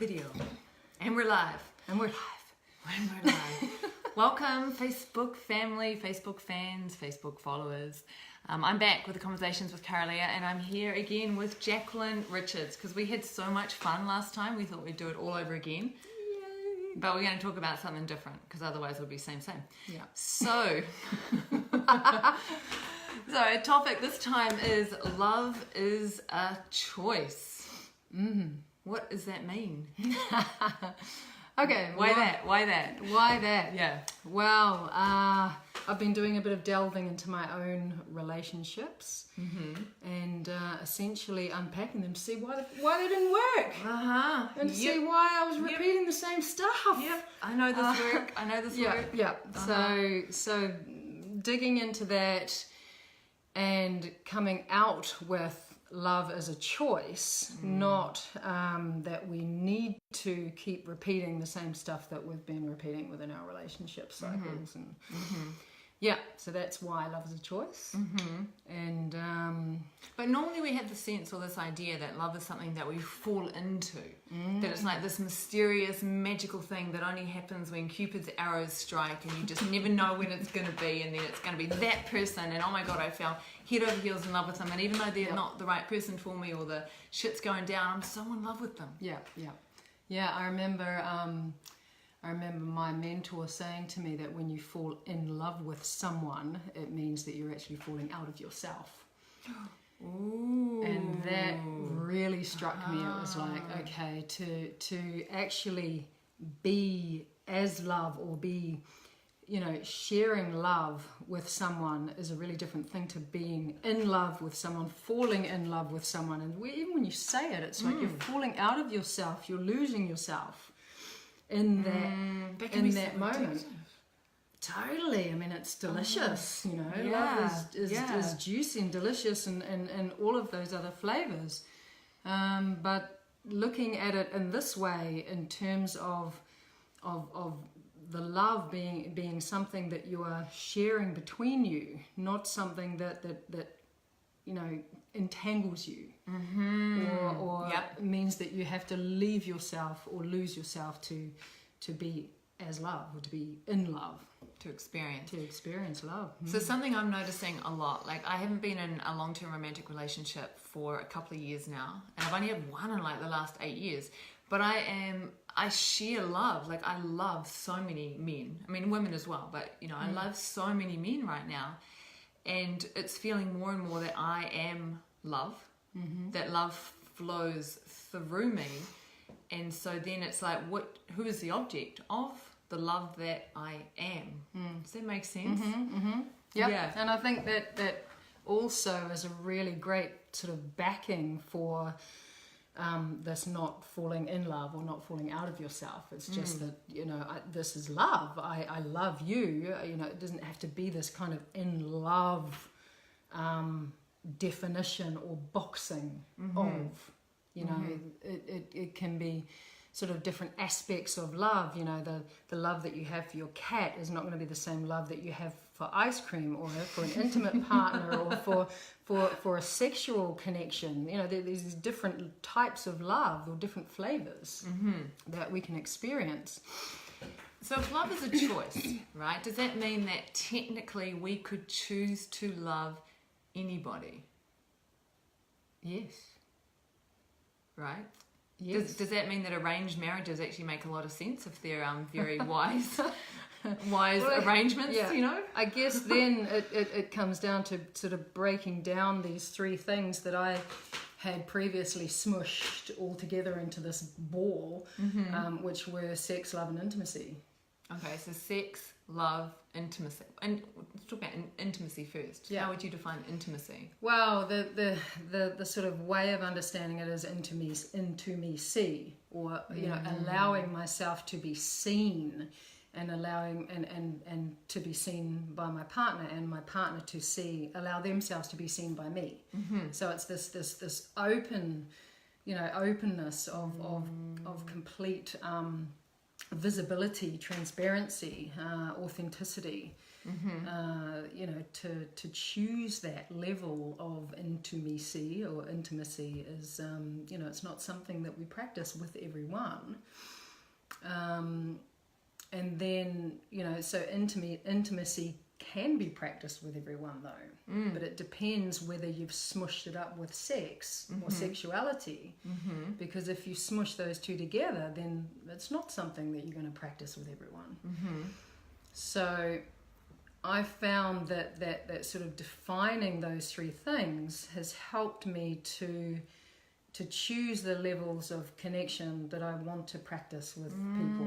Video. And we're live. And we're live. And we're live. Welcome, Facebook family, Facebook fans, Facebook followers. I'm back with the Conversations with Kara-Leah, and I'm here again with Jacqlin Richards because we had so much fun last time. We thought we'd do it all over again. Yay. But we're going to talk about something different because otherwise it would be same. Yeah. So, our topic this time is love is a choice. What does that mean? Okay. Why that? Why that? Yeah. Well, I've been doing a bit of delving into my own relationships and essentially unpacking them to see why they didn't work. And to see why I was repeating the same stuff. Yep. I know this work. I know this work. Yeah. So digging into that and coming out with love as a choice, not that we need to keep repeating the same stuff that we've been repeating within our relationship cycles. And yeah, so that's why love is a choice. And but normally we have the sense or this idea that love is something that we fall into, that it's like this mysterious, magical thing that only happens when Cupid's arrows strike and you just never know when it's going to be, and then it's going to be that person, and oh my god, I fell head over heels in love with them, and even though they're not the right person for me or the shit's going down, I'm so in love with them. Yeah, I remember my mentor saying to me that when you fall in love with someone, it means that you're actually falling out of yourself. Ooh. And that really struck me. It was like, okay, to actually be as love or be, sharing love with someone is a really different thing to being in love with someone, falling in love with someone. And even when you say it, it's like you're falling out of yourself, you're losing yourself in that moment. Addictive. Totally. I mean, it's delicious, love is juicy and delicious and all of those other flavors. But looking at it in this way, in terms of the love being something that you are sharing between you, not something that entangles you, or means that you have to leave yourself or lose yourself to be as love, or to be in love, to experience love. So something I'm noticing a lot, like I haven't been in a long-term romantic relationship for a couple of years now, and I've only had one in like the last 8 years, but I share love. Like I love so many men, I mean women as well, but I love so many men right now, and it's feeling more and more that I am love, that love flows through me. And so then it's like, who is the object of the love that I am? Does that make sense? Yeah. And I think that also is a really great sort of backing for this not falling in love or not falling out of yourself. It's just that, this is love. I love you. It doesn't have to be this kind of in love definition or boxing of. It can be sort of different aspects of love. The love that you have for your cat is not going to be the same love that you have for ice cream, or for an intimate partner, or for a sexual connection. There's these different types of love, or different flavors that we can experience. So if love is a choice, right, does that mean that technically we could choose to love anybody? Yes. Right? Yes. Does that mean that arranged marriages actually make a lot of sense if they're very wise arrangements, I guess then it comes down to sort of breaking down these three things that I had previously smushed all together into this ball, which were sex, love, and intimacy. Okay, so sex, love, intimacy. And let's talk about intimacy first. Yeah. How would you define intimacy? Well, the sort of way of understanding it is intimacy, or allowing myself to be seen, and allowing and to be seen by my partner, and my partner to allow themselves to be seen by me. So it's this open, openness of complete visibility, transparency, authenticity. You know, to choose that level of intimacy is, you know, it's not something that we practice with everyone. And then, you know, so intimacy can be practiced with everyone though, but it depends whether you've smushed it up with sex or sexuality, because if you smush those two together, then it's not something that you're going to practice with everyone. So I found that sort of defining those three things has helped me to choose the levels of connection that I want to practice with people.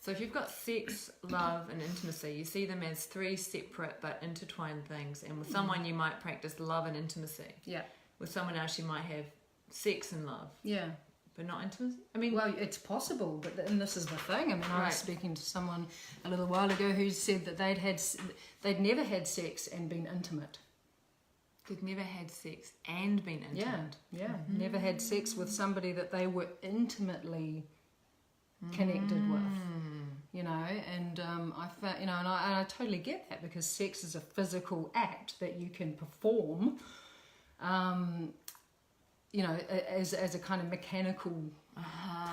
So if you've got sex, love, and intimacy, you see them as three separate but intertwined things. And with someone, you might practice love and intimacy. Yeah. With someone else, you might have sex and love. Yeah. But not intimacy? I mean... Well, it's possible, but and this is the thing. I mean, I was speaking to someone a little while ago who said that they'd never had sex and been intimate. They'd never had sex and been intimate? Yeah. Never had sex with somebody that they were intimately connected with. You know, and I found, you know, and I totally get that, because sex is a physical act that you can perform, you know, as a kind of mechanical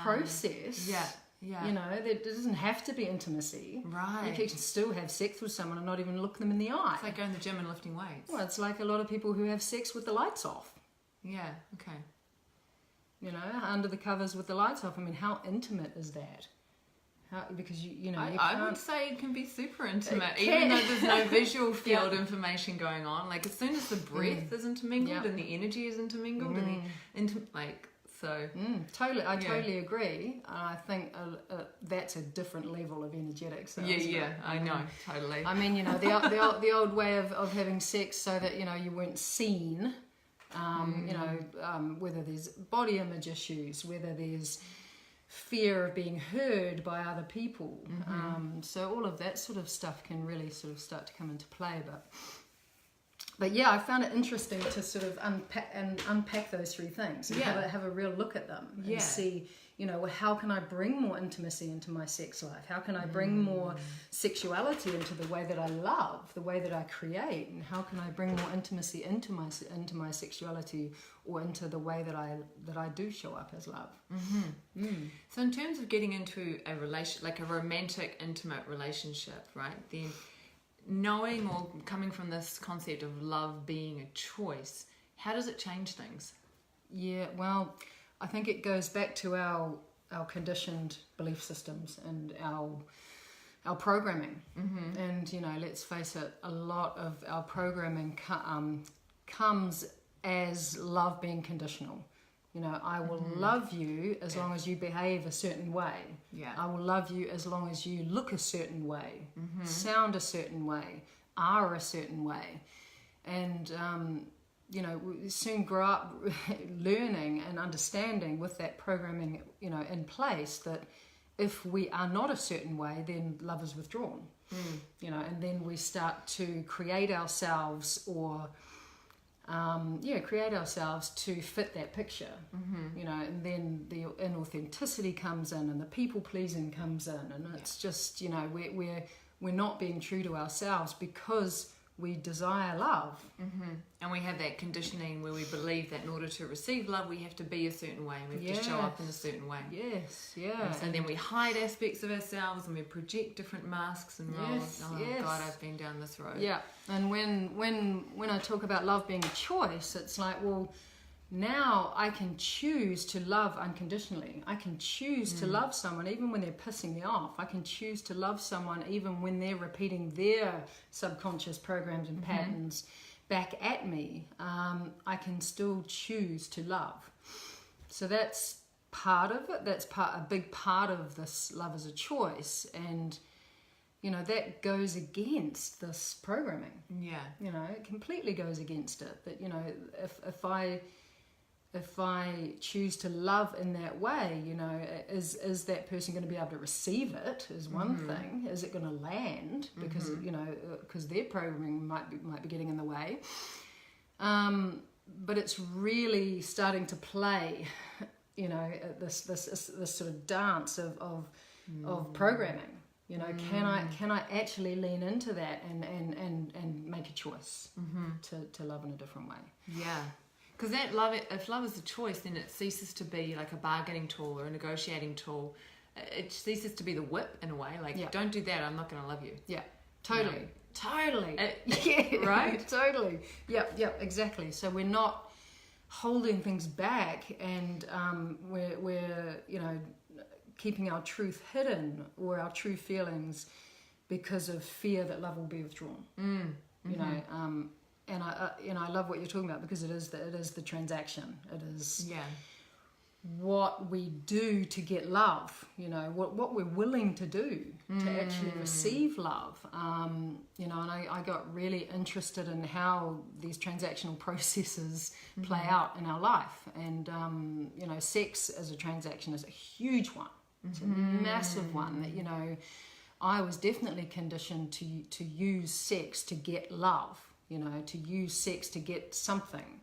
process. Yeah. You know, there doesn't have to be intimacy. Right. You can still have sex with someone and not even look them in the eye. It's like going to the gym and lifting weights. Well, it's like a lot of people who have sex with the lights off. Yeah, okay. You know, under the covers with the lights off. I mean, how intimate is that? Because you know, I would say it can be super intimate, even though there's no visual field information going on. Like as soon as the breath is intermingled and the energy is intermingled, and totally, I totally agree. I think that's a different level of energetics. Yeah, I know, totally. I mean, you know, the old way of having sex so that, you know, you weren't seen. You know, whether there's body image issues, whether there's fear of being heard by other people. So all of that sort of stuff can really sort of start to come into play. But yeah, I found it interesting to sort of unpack those three things and have a real look at them and see, you know, well, how can I bring more intimacy into my sex life? How can I bring more sexuality into the way that I love, the way that I create, and how can I bring more intimacy into my sexuality or into the way that I do show up as love? So in terms of getting into a relation, like a romantic, intimate relationship, right? Then knowing or coming from this concept of love being a choice, how does it change things? Yeah, well, I think it goes back to our conditioned belief systems and our programming. And, you know, let's face it, a lot of our programming comes as love being conditional. You know, I will love you as long as you behave a certain way. Yeah. I will love you as long as you look a certain way, sound a certain way, are a certain way. And, you know, we soon grow up learning and understanding with that programming, you know, in place, that if we are not a certain way, then love is withdrawn. You know, and then we start to create ourselves create ourselves to fit that picture, you know, and then the inauthenticity comes in and the people pleasing comes in, and it's just, you know, we're not being true to ourselves because we desire love. And we have that conditioning where we believe that in order to receive love, we have to be a certain way, and we have to show up in a certain way. Yes, yeah. And so then we hide aspects of ourselves and we project different masks and roles. God, I've been down this road. Yeah, and when I talk about love being a choice, it's like, well, now I can choose to love unconditionally. I can choose to love someone even when they're pissing me off. I can choose to love someone even when they're repeating their subconscious programs and patterns back at me. I can still choose to love. So that's part of it. That's a big part of this love as a choice. And, you know, that goes against this programming. Yeah. You know, it completely goes against it. That, you know, if I choose to love in that way, you know, is that person going to be able to receive it is one thing. Is it going to land? Because, you know, because their programming might be getting in the way. But it's really starting to play, you know, this sort of dance of of programming. You know, can I actually lean into that and make a choice to love in a different way? Yeah. Because that love, if love is a choice, then it ceases to be like a bargaining tool or a negotiating tool. It ceases to be the whip in a way. Like, don't do that, I'm not going to love you. Yeah, totally. You know? Totally. Yeah, right? Totally. Yep, exactly. So we're not holding things back, and we're, you know, keeping our truth hidden or our true feelings because of fear that love will be withdrawn. You know, and I love what you're talking about, because it is the transaction. It is what we do to get love. You know, what we're willing to do to actually receive love. You know, and I got really interested in how these transactional processes play out in our life. And you know, sex as a transaction is a huge one. It's a massive one that, you know, I was definitely conditioned to use sex to get love, you know, to use sex to get something.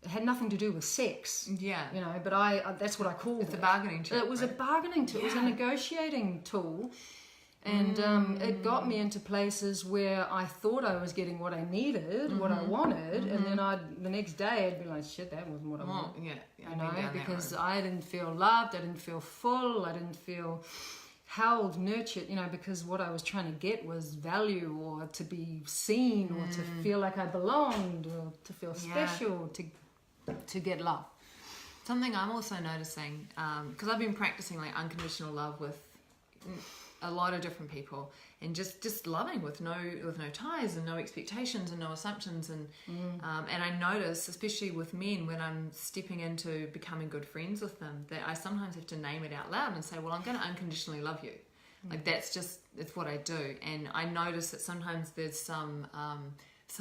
It had nothing to do with sex. Yeah. You know, but that's what I called it. It's a bargaining tool. It was a bargaining tool. It was a negotiating tool. And it got me into places where I thought I was getting what I needed, what I wanted, and then the next day I'd be like, shit, that wasn't what I wanted. Yeah, you know, because I didn't feel loved, I didn't feel full, I didn't feel held, nurtured, you know, because what I was trying to get was value, or to be seen, or to feel like I belonged, or to feel special, to get love. Something I'm also noticing, because I've been practicing like unconditional love with a lot of different people, and just loving with no ties and no expectations and no assumptions, and I notice, especially with men, when I'm stepping into becoming good friends with them, that I sometimes have to name it out loud and say, well, I'm going to unconditionally love you. Like, it's what I do. And I notice that sometimes there's some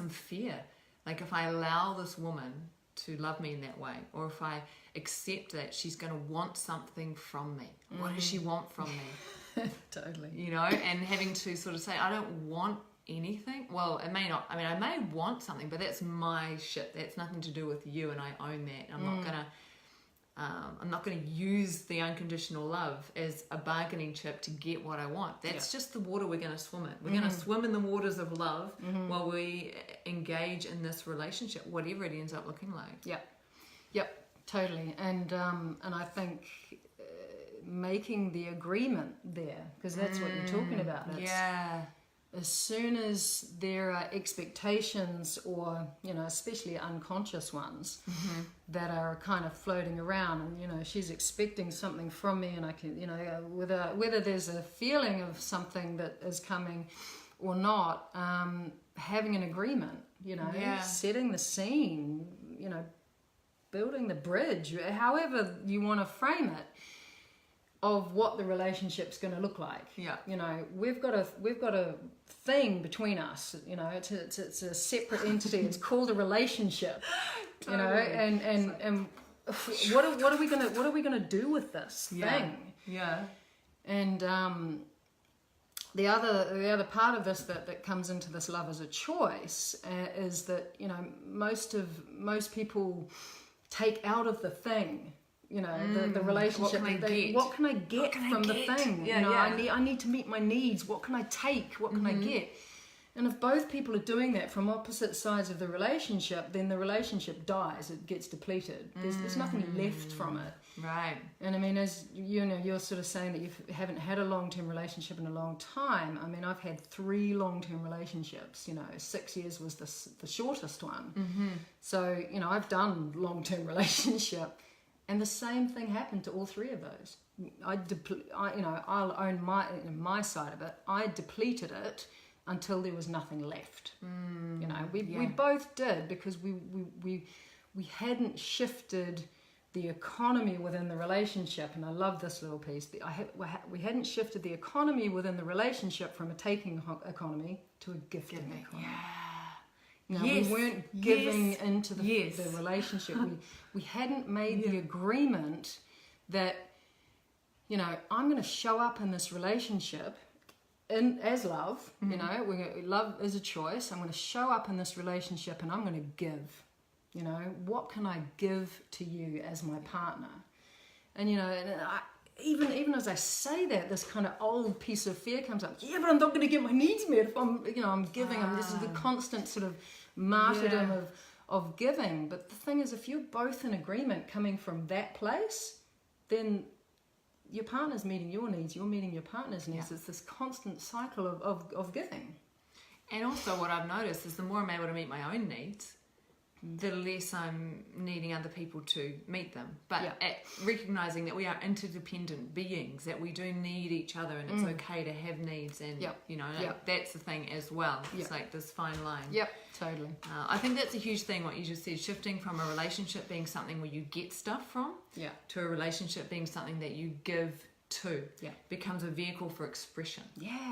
fear, like if I allow this woman to love me in that way, or if I accept that she's going to want something from me, what does she want from me? Totally. You know, and having to sort of say, I don't want anything. Well, it may not, I mean, I may want something, but that's my shit. That's nothing to do with you, and I own that. I'm not gonna use the unconditional love as a bargaining chip to get what I want. That's just the water we're gonna swim in. We're gonna swim in the waters of love while we engage in this relationship, whatever it ends up looking like. Yep, totally. And I think making the agreement there, because that's what you're talking about. As soon as there are expectations, or, you know, especially unconscious ones that are kind of floating around, and, you know, she's expecting something from me, and I can, you know, whether there's a feeling of something that is coming or not, having an agreement, you know, setting the scene, you know, building the bridge, however you want to frame it, of what the relationship's going to look like. You know, we've got a thing between us. You know, it's a separate entity. It's called a relationship. You know, and what are we gonna do with this thing? And the other part of this that comes into this love as a choice is that, you know, most people take out of the thing, you know, the relationship. What can I get from the thing? You know, I need to meet my needs. What can I take? What can I get? And if both people are doing that from opposite sides of the relationship, then the relationship dies. It gets depleted. There's nothing left from it. Right. And I mean, as you know, you're sort of saying that you haven't had a long-term relationship in a long time. I mean, I've had 3 long-term relationships. You know, 6 years was the shortest one. So, you know, I've done long-term relationship. And the same thing happened to all 3 of those. I'll own my side of it. I depleted it until there was nothing left. You know, we both did, because we hadn't shifted the economy within the relationship. And I love this little piece. We hadn't shifted the economy within the relationship from a taking economy to a gifting economy. No, we weren't giving into the relationship. We hadn't made the agreement that, you know, I'm going to show up in this relationship as love. You know, love is a choice. I'm going to show up in this relationship, and I'm going to give. You know, what can I give to you as my partner? And, you know, even as I say that, this kind of old piece of fear comes up. Yeah, but I'm not going to get my needs met if I'm giving. This is the constant sort of martyrdom of giving. But the thing is, if you're both in agreement coming from that place, then your partner's meeting your needs, you're meeting your partner's needs. It's this constant cycle of giving. And also what I've noticed is the more I'm able to meet my own needs, the less I'm needing other people to meet them. But recognizing that we are interdependent beings, that we do need each other, and it's okay to have needs, and that's the thing as well. It's like this fine line. Yep, totally. I think that's a huge thing, what you just said, shifting from a relationship being something where you get stuff from to a relationship being something that you give to, becomes a vehicle for expression.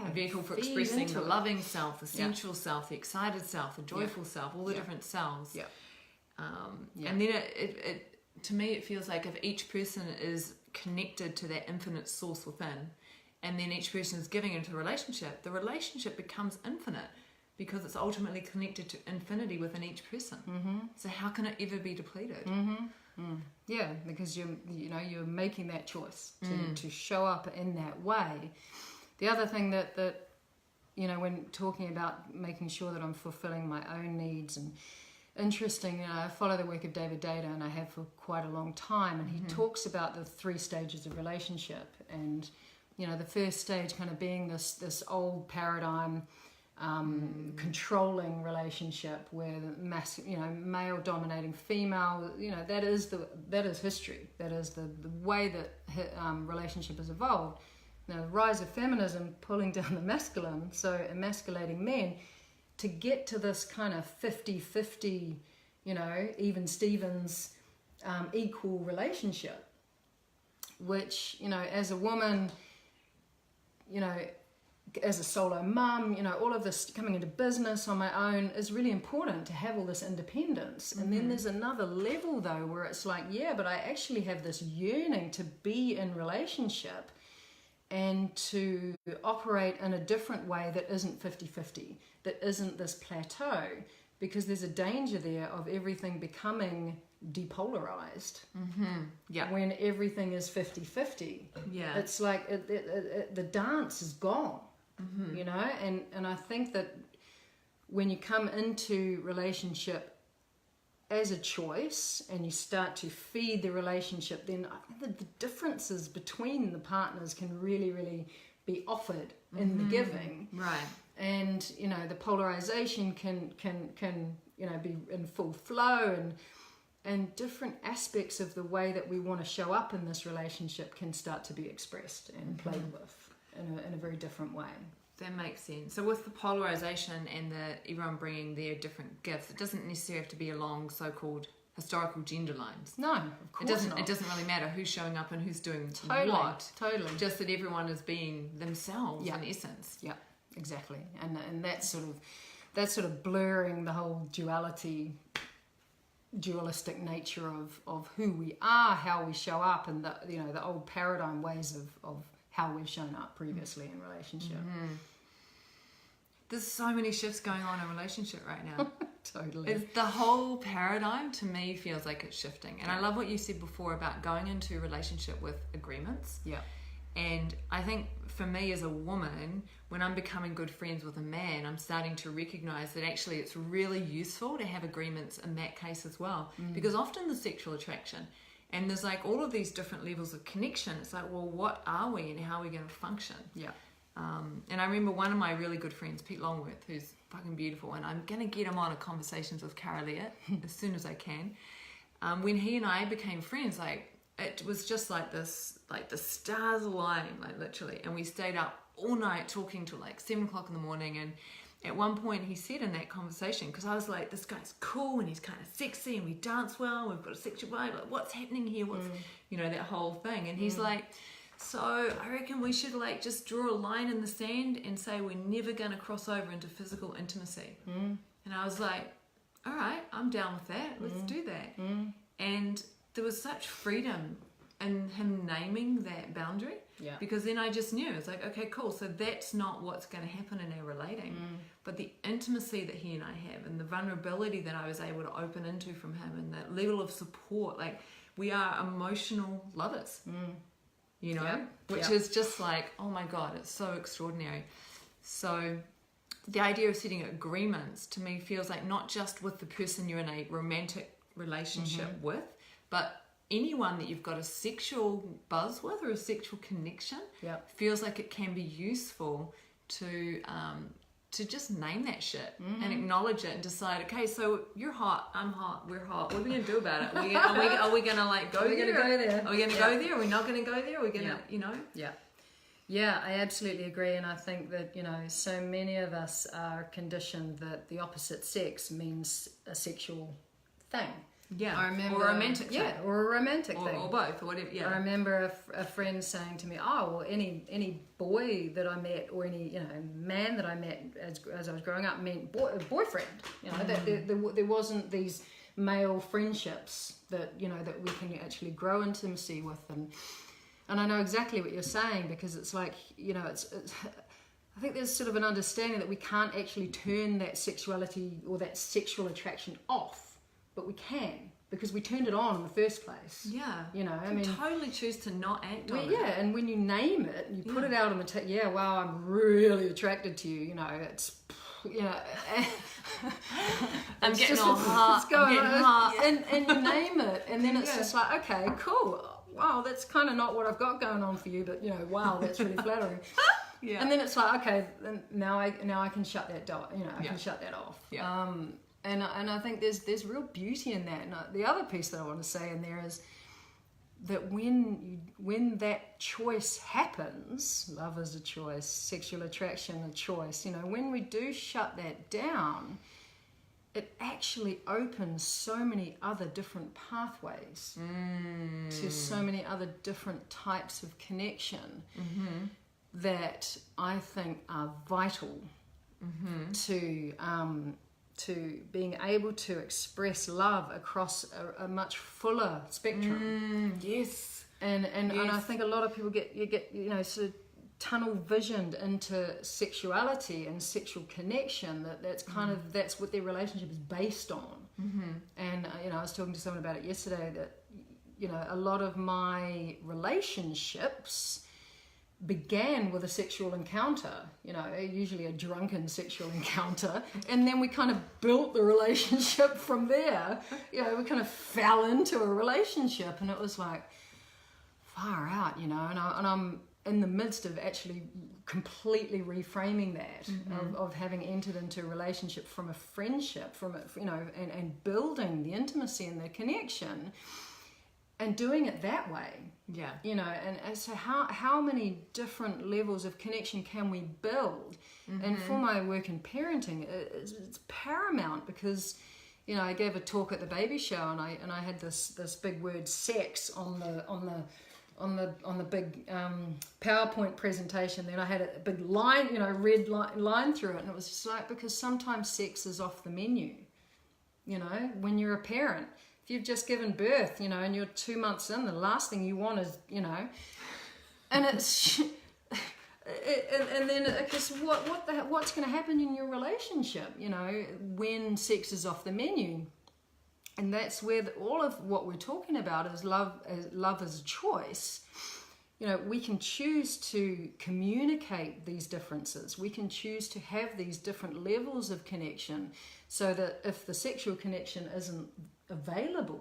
A vehicle for expressing the loving self, the sensual self, the excited self, the joyful self, all the different selves. And then it to me it feels like if each person is connected to that infinite source within, and then each person is giving into a relationship, the relationship becomes infinite because it's ultimately connected to infinity within each person. So how can it ever be depleted? Yeah, because you're making that choice to show up in that way. The other thing that when talking about making sure that I'm fulfilling my own needs, and interesting, I follow the work of David Data, and I have for quite a long time, and he talks about the 3 stages of relationship, and the first stage kind of being this old paradigm, controlling relationship where the male dominating female, that is history. That is the way that relationship has evolved. Now the rise of feminism pulling down the masculine, so emasculating men, to get to this kind of 50-50, even Stevens, equal relationship, which, as a woman, as a solo mum, all of this coming into business on my own is really important to have all this independence. And then there's another level though where it's like, but I actually have this yearning to be in relationship and to operate in a different way that isn't 50-50, that isn't this plateau, because there's a danger there of everything becoming depolarized. When everything is 50-50. It's like the dance is gone. And I think that when you come into relationship as a choice and you start to feed the relationship, then I think the differences between the partners can really, really be offered in the giving. And the polarization can be in full flow, and different aspects of the way that we want to show up in this relationship can start to be expressed and played with in a very different way. That makes sense. So with the polarization and everyone bringing their different gifts, it doesn't necessarily have to be along so-called historical gender lines. No, of course not. It doesn't really matter who's showing up and who's doing what. Totally. Just that everyone is being themselves in essence. Yeah, exactly. And that's sort of blurring the whole dualistic nature of who we are, how we show up, and the old paradigm ways of how we've shown up previously in relationship. There's so many shifts going on in relationship right now. Totally. The whole paradigm to me feels like it's shifting. And I love what you said before about going into a relationship with agreements. And I think for me as a woman, when I'm becoming good friends with a man, I'm starting to recognize that actually it's really useful to have agreements in that case as well. Because often the sexual attraction, and there's like all of these different levels of connection. It's like, well, what are we and how are we going to function? And I remember one of my really good friends, Pete Longworth, who's fucking beautiful, and I'm going to get him on a Conversations with Kara-Leah as soon as I can. When he and I became friends, it was just like this, like the stars aligning, like literally. And we stayed up all night talking till like 7 o'clock in the morning. And at one point he said in that conversation, because I was like, this guy's cool and he's kind of sexy and we dance well, we've got a sexual vibe, like what's happening here, what's that whole thing. And he's like, so I reckon we should like just draw a line in the sand and say we're never going to cross over into physical intimacy. And I was like, all right, I'm down with that, let's do that. And there was such freedom in him naming that boundary, because then I just knew, it's like, okay, cool, so that's not what's going to happen in our relating, but the intimacy that he and I have, and the vulnerability that I was able to open into from him, and that level of support, like we are emotional lovers, you know, Yeah. which Yeah. is just like, oh my God, it's so extraordinary. So the idea of setting agreements to me feels like not just with the person you're in a romantic relationship with, but anyone that you've got a sexual buzz with or a sexual connection, feels like it can be useful to just name that shit and acknowledge it and decide, okay, so you're hot, I'm hot, we're hot. What are we gonna do about it? Are we gonna like go there? Are we gonna go there? Are we not gonna go there? Are we gonna, you know? Yeah. Yeah, I absolutely agree, and I think that, you know, so many of us are conditioned that the opposite sex means a sexual thing. Yeah, I remember, or a romantic thing. Yeah, or a romantic thing. Or both, or whatever, yeah. I remember a friend saying to me, oh, well, any boy that I met, or any, you know, man that I met as I was growing up meant boyfriend. You know, that there wasn't these male friendships that, you know, that we can actually grow intimacy with. And I know exactly what you're saying, because it's like, you know, it's I think there's sort of an understanding that we can't actually turn that sexuality or that sexual attraction off. But we can, because we turned it on in the first place. Yeah. You know, I you mean, totally choose to not act on it. Yeah, and when you name it, you put it out on the yeah, wow, I'm really attracted to you. You know, it's, you know, I'm getting all hot. It's going hot. and you name it, and then it's just like, okay, cool. Wow, that's kind of not what I've got going on for you, but you know, wow, that's really flattering. Yeah. And then it's like, okay, now I can shut that door. You know, I can shut that off. Yeah. And I think there's real beauty in that. And the other piece that I want to say in there is that when that choice happens, love is a choice, sexual attraction a choice, you know, when we do shut that down, it actually opens so many other different pathways to so many other different types of connection that I think are vital to being able to express love across a much fuller spectrum. Yes. And I think a lot of people get you know, sort of tunnel visioned into sexuality and sexual connection, that's kind of, that's what their relationship is based on. And you know, I was talking to someone about it yesterday, that, you know, a lot of my relationships began with a sexual encounter, you know, usually a drunken sexual encounter, and then we kind of built the relationship from there. You know, we kind of fell into a relationship, and it was like far out, you know, and I'm in the midst of actually completely reframing that, of having entered into a relationship from a friendship, from a, you know, and building the intimacy and the connection, and doing it that way. Yeah. You know, and so how many different levels of connection can we build? And for my work in parenting, it's paramount, because, you know, I gave a talk at the baby show, and I had this big word sex on the big PowerPoint presentation. Then I had a big line, you know, red line through it, and it was just like, because sometimes sex is off the menu. You know, when you're a parent, if you've just given birth, you know, and you're 2 months in, the last thing you want is, you know, and it's, and then I guess what's going to happen in your relationship, you know, when sex is off the menu. And that's where all of what we're talking about is love as a choice. You know, we can choose to communicate these differences. We can choose to have these different levels of connection, so that if the sexual connection isn't available,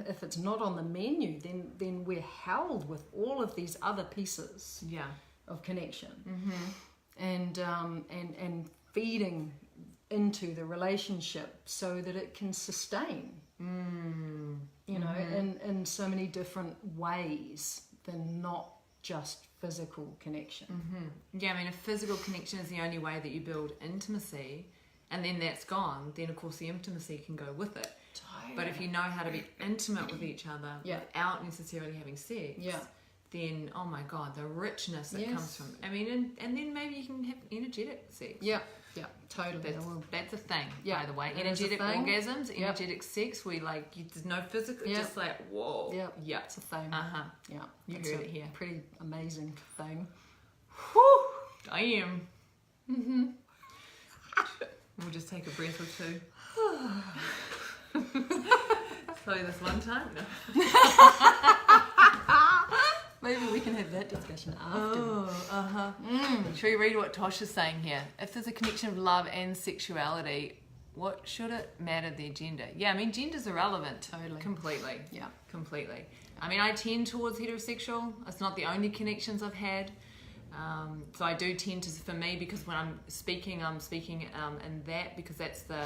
if it's not on the menu, then we're held with all of these other pieces of connection, and feeding into the relationship so that it can sustain, you know, in so many different ways than not just physical connection. Yeah, I mean, if physical connection is the only way that you build intimacy, and then that's gone, then of course the intimacy can go with it. Totally. But if you know how to be intimate with each other without necessarily having sex, then, oh my God, the richness that comes from, I mean, and then maybe you can have energetic sex. Yeah, totally. That's a thing, by the way. Energetic orgasms, energetic sex, where there's no physical, just like, whoa. Yeah, it's a thing. Yeah, you it's heard it here. Pretty amazing thing. Whew, damn. We'll just take a breath or two. Tell you this one time? No. Maybe we can have that discussion after. Oh, Should we read what Tosh is saying here? If there's a connection of love and sexuality, what should it matter their gender? Yeah, I mean, gender's irrelevant. Totally. Completely. Yeah. Completely. I mean, I tend towards heterosexual. It's not the only connections I've had. So I do tend to, for me, because when I'm speaking in that, because that's the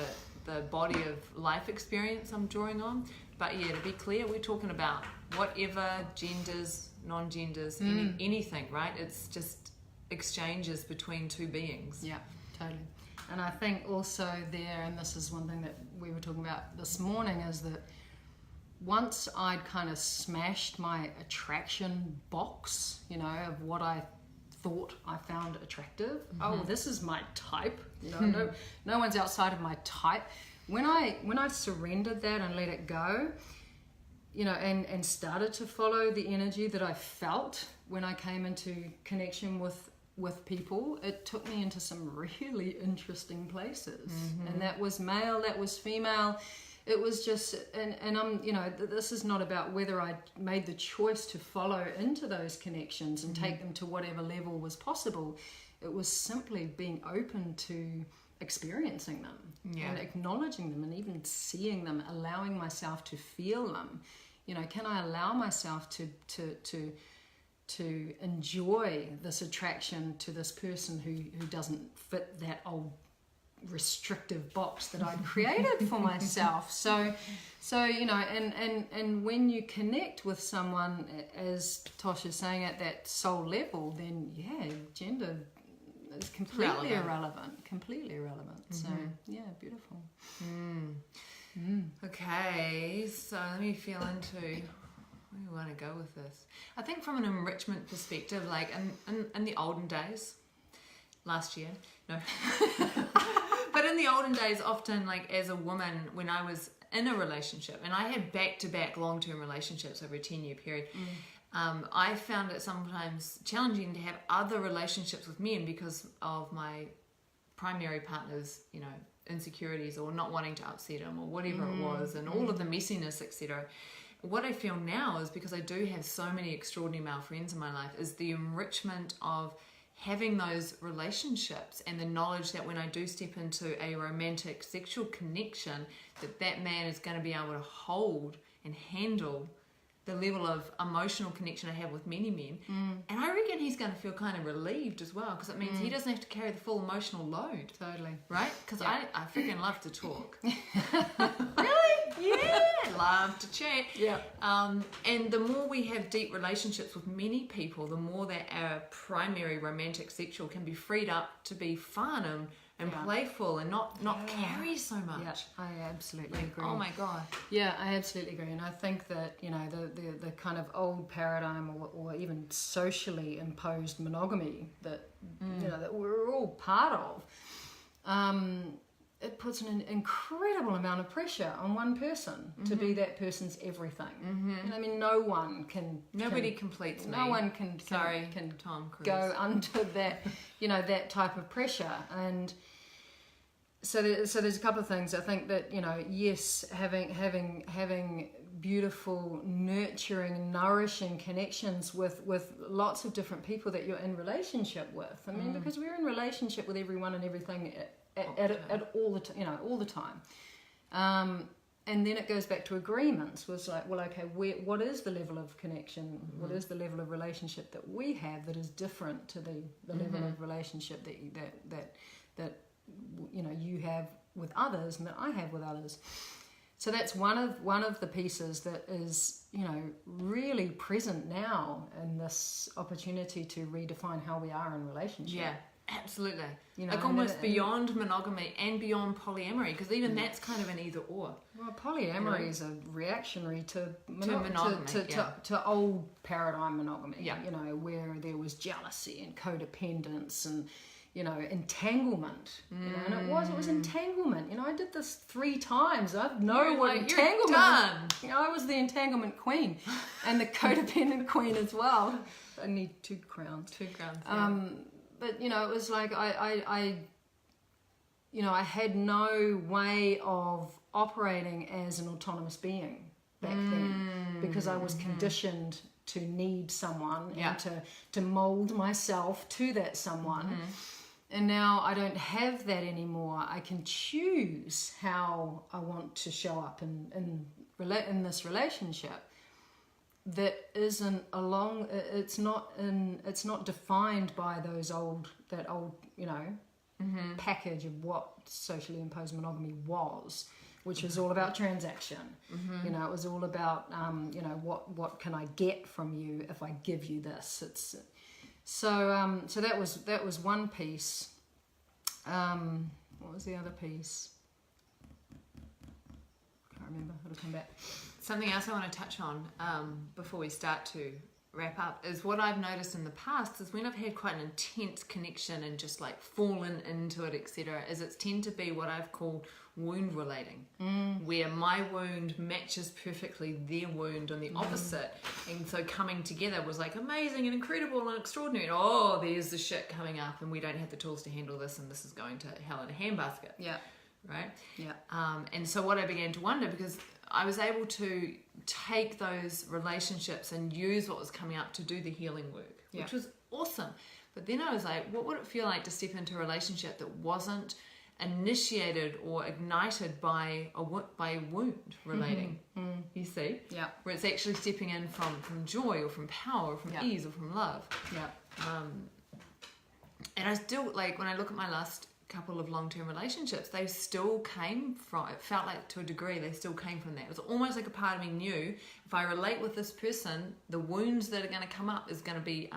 body of life experience I'm drawing on. But yeah, to be clear, we're talking about whatever genders, non-genders, anything, right? It's just exchanges between two beings. Yeah, totally. And I think also there, and this is one thing that we were talking about this morning, is that once I'd kind of smashed my attraction box, you know, of what I thought I found attractive. Oh, this is my type. You know, no one's outside of my type. When I surrendered that and let it go, you know, and started to follow the energy that I felt when I came into connection with people, it took me into some really interesting places. And that was male, that was female. It was just, and I'm, you know, this is not about whether I made the choice to follow into those connections and take them to whatever level was possible. It was simply being open to experiencing them and acknowledging them and even seeing them, allowing myself to feel them. You know, can I allow myself to enjoy this attraction to this person who doesn't fit that old restrictive box that I'd created for myself. So you know, and when you connect with someone, as Tosh is saying, at that soul level, then yeah, gender is completely irrelevant. So yeah, beautiful. Okay, so let me feel into where we want to go with this. I think from an enrichment perspective, like in the olden days, last year, no. But in the olden days, often, like as a woman, when I was in a relationship, and I had back-to-back long-term relationships over a 10-year period, I found it sometimes challenging to have other relationships with men because of my primary partner's, you know, insecurities or not wanting to upset him or whatever it was, and all of the messiness, etc. What I feel now is, because I do have so many extraordinary male friends in my life, is the enrichment of having those relationships and the knowledge that when I do step into a romantic sexual connection, that man is going to be able to hold and handle the level of emotional connection I have with many men. And I reckon he's going to feel kind of relieved as well, because it means he doesn't have to carry the full emotional load. Totally. Right? Because I freaking love to talk. Really? Yeah, love to chat. Yeah. And the more we have deep relationships with many people, the more that our primary romantic sexual can be freed up to be fun and playful and not carry so much. Yeah, I absolutely agree. Oh my God. Yeah, I absolutely agree. And I think that, you know, the kind of old paradigm or even socially imposed monogamy that, you know, that we're all part of, it puts an incredible amount of pressure on one person to be that person's everything. And I mean, no one can... Nobody completes me. No one can Tom Cruise. go under that, you know, that type of pressure. And so there's a couple of things. I think that, you know, yes, having beautiful, nurturing, nourishing connections with lots of different people that you're in relationship with. I mean, because we're in relationship with everyone and everything at all the time, you know, all the time. And then it goes back to agreements. Was like, well, okay, what is the level of connection? What is the level of relationship that we have that is different to the level of relationship that you know, you have with others and that I have with others? So that's one of the pieces that is, you know, really present now in this opportunity to redefine how we are in relationship. Yeah. Absolutely. You know, like almost beyond monogamy and beyond polyamory, because even that's kind of an either or. Well, polyamory is a reactionary to monogamy, to old paradigm monogamy. Yeah. You know, where there was jealousy and codependence and, you know, entanglement. You know, and it was entanglement. You know, I did this 3 times. I know what entanglement. You're done. You know, I was the entanglement queen and the codependent queen as well. I need 2 crowns. 2 crowns. Yeah. But, you know, it was like I had no way of operating as an autonomous being back then, because I was conditioned to need someone Yeah. and to mold myself to that someone. And now I don't have that anymore. I can choose how I want to show up in this relationship. That isn't along. It's not defined by that old package of what socially imposed monogamy was, which was all about transaction. You know, it was all about what can I get from you if I give you this. It's so that was one piece. What was the other piece? I can't remember. It'll come back. Something else I want to touch on before we start to wrap up is what I've noticed in the past is when I've had quite an intense connection and just like fallen into it, etc., is it's tend to be what I've called wound relating, where my wound matches perfectly their wound on the opposite, and so coming together was like amazing and incredible and extraordinary. And, oh, there's the shit coming up, and we don't have the tools to handle this, and this is going to hell in a handbasket. Yeah. Right? Yeah. And so what I began to wonder, because I was able to take those relationships and use what was coming up to do the healing work, which was awesome. But then I was like, what would it feel like to step into a relationship that wasn't initiated or ignited by a wound relating? You see? Yeah. Where it's actually stepping in from joy or from power or from ease or from love. Yeah. And I still, like, when I look at my last couple of long-term relationships, they still came from, it felt like to a degree they still came from that. It was almost like a part of me knew if I relate with this person, the wounds that are going to come up is going to be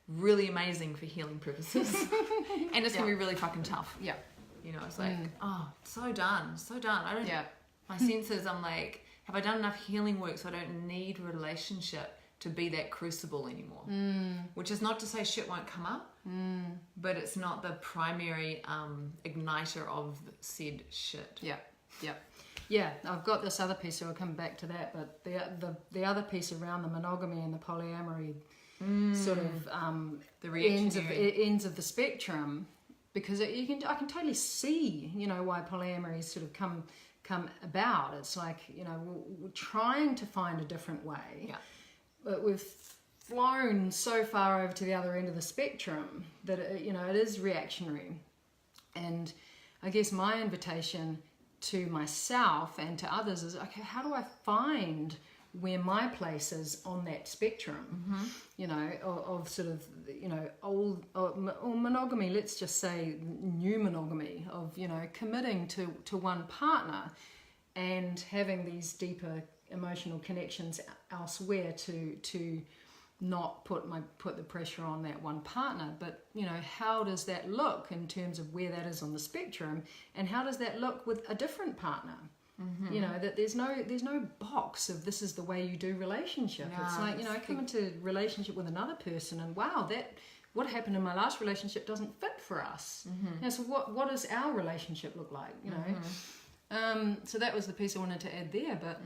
really amazing for healing purposes. And it's going to be really fucking tough. Yeah. You know, it's like, so done. I don't, my sense is I'm like, have I done enough healing work so I don't need a relationship to be that crucible anymore? Which is not to say shit won't come up, but it's not the primary igniter of said shit. Yeah, I've got this other piece, so I'll come back to that. But the other piece around the monogamy and the polyamory sort of The ends of the spectrum, because I can totally see, you know, why polyamory sort of come about. It's like, you know, we're trying to find a different way. Yeah. But we've flown so far over to the other end of the spectrum that it is reactionary. And I guess my invitation to myself and to others is, okay, how do I find where my place is on that spectrum? You know, of sort of, you know, old or monogamy, let's just say new monogamy, of, you know, committing to one partner and having these deeper emotional connections elsewhere to not put the pressure on that one partner. But, you know, how does that look in terms of where that is on the spectrum, and how does that look with a different partner? You know, that there's no box of this is the way you do relationship. No, it's like, you know, I come into relationship with another person and wow, that what happened in my last relationship doesn't fit for us. You know, so what does our relationship look like? You know. So that was the piece I wanted to add there, but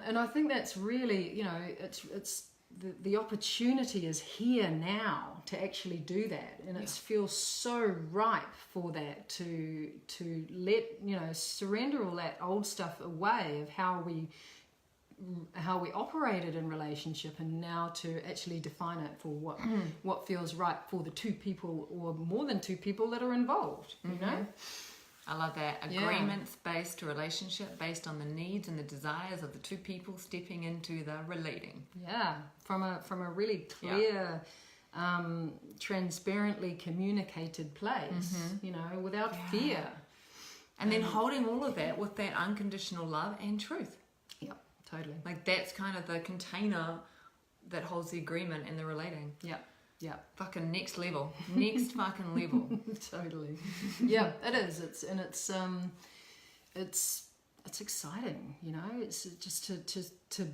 and I think that's really, you know, it's the opportunity is here now to actually do that, and it feels so ripe for that to let, you know, surrender all that old stuff away of how we operated in relationship, and now to actually define it for what feels right for the two people or more than two people that are involved. You know. I love that. Agreements-based relationship based on the needs and the desires of the two people stepping into the relating. Yeah, from a really clear, transparently communicated place, you know, without fear. And then holding all of that with that unconditional love and truth. Yep, totally. Like that's kind of the container that holds the agreement and the relating. Yep. Yeah, fucking next level, next fucking level. Totally. Yeah, it is. It's exciting, you know. It's just to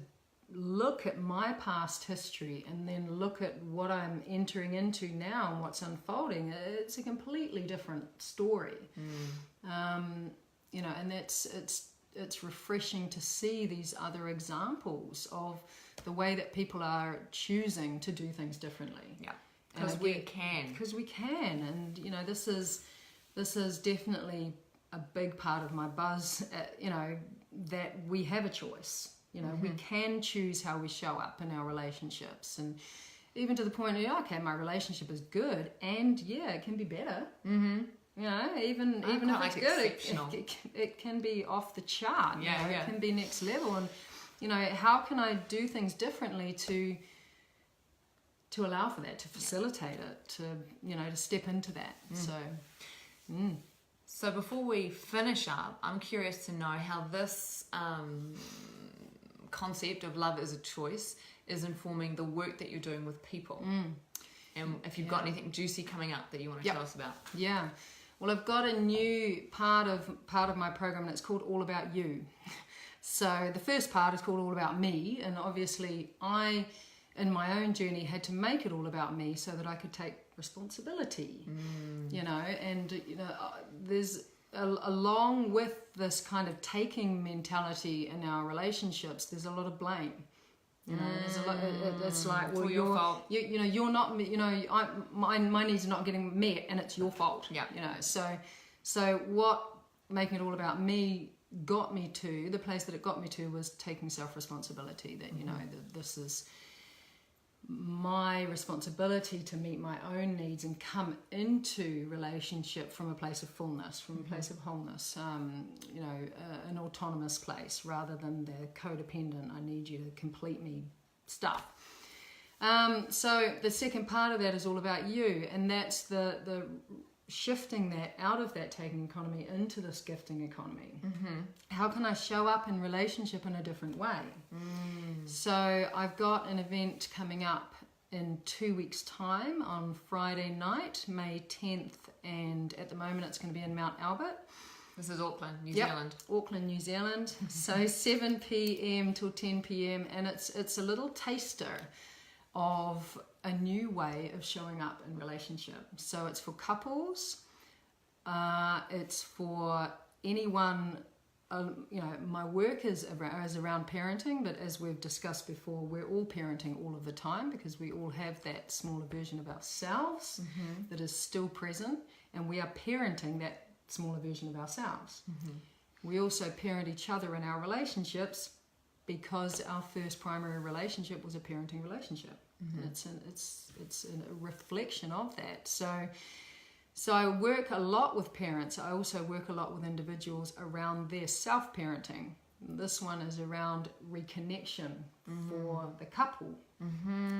look at my past history and then look at what I'm entering into now and what's unfolding. It's a completely different story. You know, and it's refreshing to see these other examples of the way that people are choosing to do things differently. Yeah, because we can. Because we can, and you know, this is definitely a big part of my buzz. You know, that we have a choice. You know, we can choose how we show up in our relationships, and even to the point of, okay, my relationship is good, and yeah, it can be better. You know, even if it's good, it can be off the chart. Yeah, you know, it can be next level. And you know, how can I do things differently to allow for that, to facilitate it, to, you know, to step into that. So before we finish up, I'm curious to know how this concept of love as a choice is informing the work that you're doing with people. And if you've got anything juicy coming up that you want to tell us about. Yeah. Well, I've got a new part of my program, and it's called All About You. So the first part is called All About Me, and obviously I, in my own journey, had to make it all about me so that I could take responsibility, you know, and, you know, there's, along with this kind of taking mentality in our relationships, there's a lot of blame. You know, there's a lot. It's like, well, your fault. You know, you're not. You know, my needs are not getting met, and it's your fault. Yeah. You know, so what making it all about me got me to the place that it got me to was taking self-responsibility. That you know, that this is my responsibility to meet my own needs and come into relationship from a place of fullness, from a place of wholeness, you know, an autonomous place rather than the codependent, I need you to complete me stuff. So the second part of that is all about you, and that's the shifting that out of that taking economy into this gifting economy. How can I show up in relationship in a different way? So I've got an event coming up in 2 weeks' time on Friday night, May 10th, and at the moment it's going to be in Mount Albert. This is Auckland, New Zealand. Auckland, New Zealand. So 7 p.m. till 10 p.m. and it's a little taster of a new way of showing up in relationship. So it's for couples, it's for anyone. You know, my work is around parenting, but as we've discussed before, we're all parenting all of the time because we all have that smaller version of ourselves that is still present, and we are parenting that smaller version of ourselves. We also parent each other in our relationships because our first primary relationship was a parenting relationship. It's a reflection of that. So I work a lot with parents. I also work a lot with individuals around their self-parenting. This one is around reconnection for the couple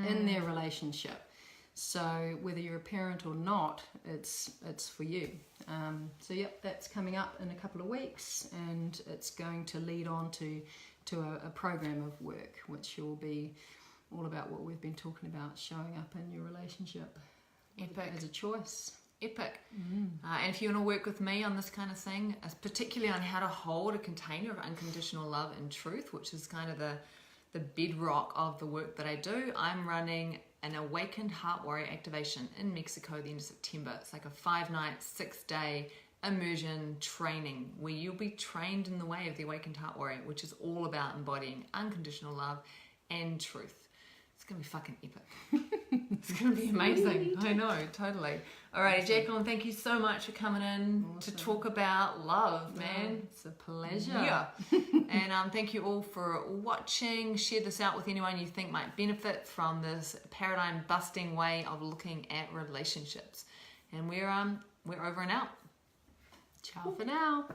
in their relationship. So whether you're a parent or not, it's for you. So yep, that's coming up in a couple of weeks, and it's going to lead on to a program of work, which will be all about what we've been talking about, showing up in your relationship as a choice. Epic. And if you want to work with me on this kind of thing, particularly on how to hold a container of unconditional love and truth, which is kind of the bedrock of the work that I do, I'm running an Awakened Heart Warrior activation in Mexico at the end of September. It's like a 5-night, 6-day immersion training where you'll be trained in the way of the Awakened Heart Warrior, which is all about embodying unconditional love and truth. It's going to be fucking epic. It's going to be amazing. I know, totally. Alrighty, Jacqlin, thank you so much for coming in to talk about love, man. It's a pleasure. Yeah. And thank you all for watching. Share this out with anyone you think might benefit from this paradigm busting way of looking at relationships. And we're over and out. Ciao for now.